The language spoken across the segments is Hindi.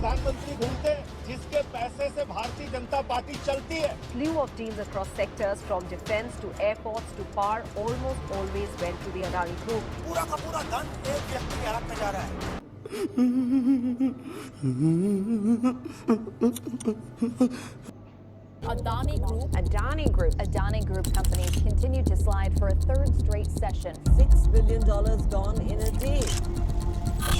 प्रधानमंत्री ढूंढते जिसके पैसे से भारतीय जनता पार्टी चलती है। Slew of deals across sectors from defense to airports to power almost always went to the Adani Group. पूरा का पूरा धन एक व्यक्ति के हाथ में जा रहा है। Adani Group companies continue to slide for a third straight session. $6 billion gone in a day.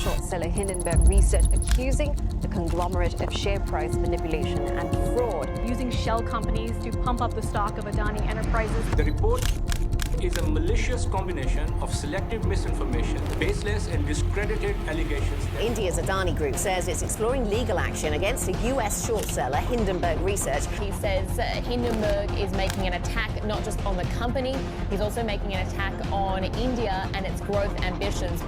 Short seller Hindenburg Research accusing the conglomerate of share price manipulation and fraud. Using shell companies to pump up the stock of Adani Enterprises. The report is a malicious combination of selective misinformation, baseless and discredited allegations. India's Adani Group says it's exploring legal action against a US short seller, Hindenburg Research. He says Hindenburg is making an attack not just on the company, he's also making an attack on India and its growth ambitions.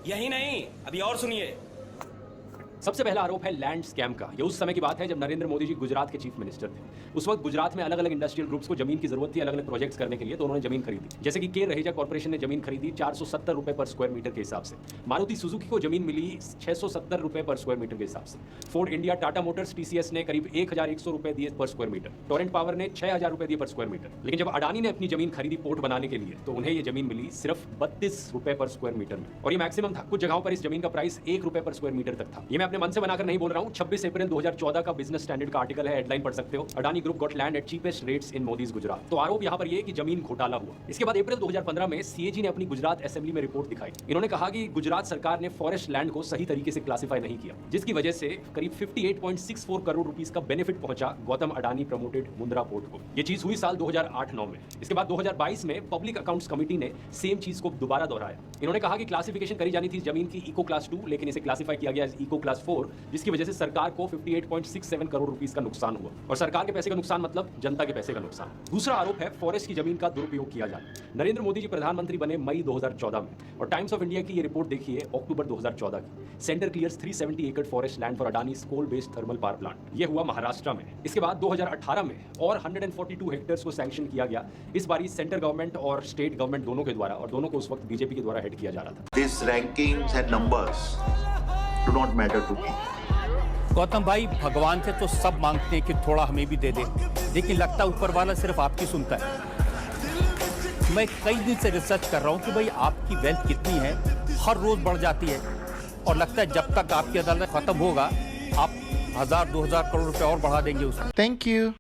यही नहीं, अभी और सुनिए। सबसे पहला आरोप है लैंड स्कैम का। ये उस समय की बात है जब नरेंद्र मोदी जी गुजरात के चीफ मिनिस्टर थे। उस वक्त गुजरात में अलग अलग इंडस्ट्रियल ग्रुप्स को जमीन की जरूरत थी अलग अलग प्रोजेक्ट्स करने के लिए, तो उन्होंने जमीन खरीदी। जैसे कि के रहेजा कॉर्पोरेशन ने जमीन खरीदी 470 रुपए पर स्क्वायर मीटर के हिसाब से। मारुति सुजुकी को जमीन मिली 670 रुपए पर स्क्वायर मीटर के हिसाब से। Ford India, Tata Motors, TCS ने करीब 1100 रुपए दिए पर स्क्वायर मीटर। टोरेंट पावर ने 6000 रुपए दिए पर स्क्वायर मीटर। लेकिन जब अडानी ने अपनी जमीन खरीदी पोर्ट बनाने के लिए, तो उन्हें ये जमीन मिली सिर्फ 32 रुपए पर स्क्वायर मीटर में, और ये मैक्सिमम था। कुछ जगहों पर इस जमीन का प्राइस 1 रुपए पर स्क्वायर मीटर तक था। ये मैं अपने मन से बनाकर नहीं बोल रहा हूं, 26 अप्रैल 2014 का बिजनेस स्टैंडर्ड का आर्टिकल है, हेडलाइन पढ़ सकते हो। Adani group got land at cheapest rates इन मोदीज गुजरात। तो आरोप यहां पर ये कि जमीन घोटाला हुआ। इसके बाद अप्रैल 2015 में सीएजी ने अपनी गुजरात असेंबली में रिपोर्ट दिखाई। इन्होंने कहा कि गुजरात सरकार ने फॉरेस्ट लैंड को सही तरीके से क्लासिफाई नहीं किया, जिसकी वजह से करीब 58.64 करोड़ रुपीस का बेनिफिट पहुंचा गौतम अडानी प्रमोटेड मुंद्रा पोर्ट को। ये चीज हुई साल 2008-9 में। इसके बाद 2022 में पब्लिक अकाउंट्स कमेटी ने सेम चीज को दोबारा दोहराया। इन्होंने कहा कि क्लासिफिकेशन करी जानी थी जमीन की इको क्लास 2, लेकिन इसे क्लासिफाई किया गया इको क्लास 4, जिसकी वजह से सरकार को 58.67 करोड़ रुपीस का नुकसान हुआ। और सरकार के पैसे का नुकसान मतलब जनता के पैसे का नुकसान। दूसरा आरोप है फॉरेस्ट की जमीन का दुरुपयोग किया जाना। नरेंद्र मोदी जी प्रधानमंत्री बने मई 2014 में, और टाइम्स ऑफ इंडिया की ये रिपोर्ट देखिए अक्टूबर 2014 की। सेंटर क्लियर्स 370 एकड़ forest land for Adani coal based thermal power plant. ये हुआ महाराष्ट्र में। इसके बाद 2018 में और 142 हेक्टेयर्स को सैंक्शन किया गया, इस बारी सेंट्रल गवर्नमेंट और स्टेट गवर्नमेंट दोनों के द्वारा, और दोनों को उस वक्त बीजेपी के द्वारा हेड किया जा रहा था। These rankings and numbers do not matter to me. Gautam भाई, भगवान से तो सब मांगते हैं कि थोड़ा हमें भी दे दे, लेकिन लगता है ऊपर वाला सिर्फ आपकी सुनता है। मैं कई दिन से रिसर्च कर रहा हूँ कि भाई आपकी वेल्थ कितनी है, हर रोज बढ़ जाती है, और लगता है जब तक आपकी अदालत खत्म होगा आप 1000-2000 करोड़ रुपए और बढ़ा देंगे उसको। Thank you.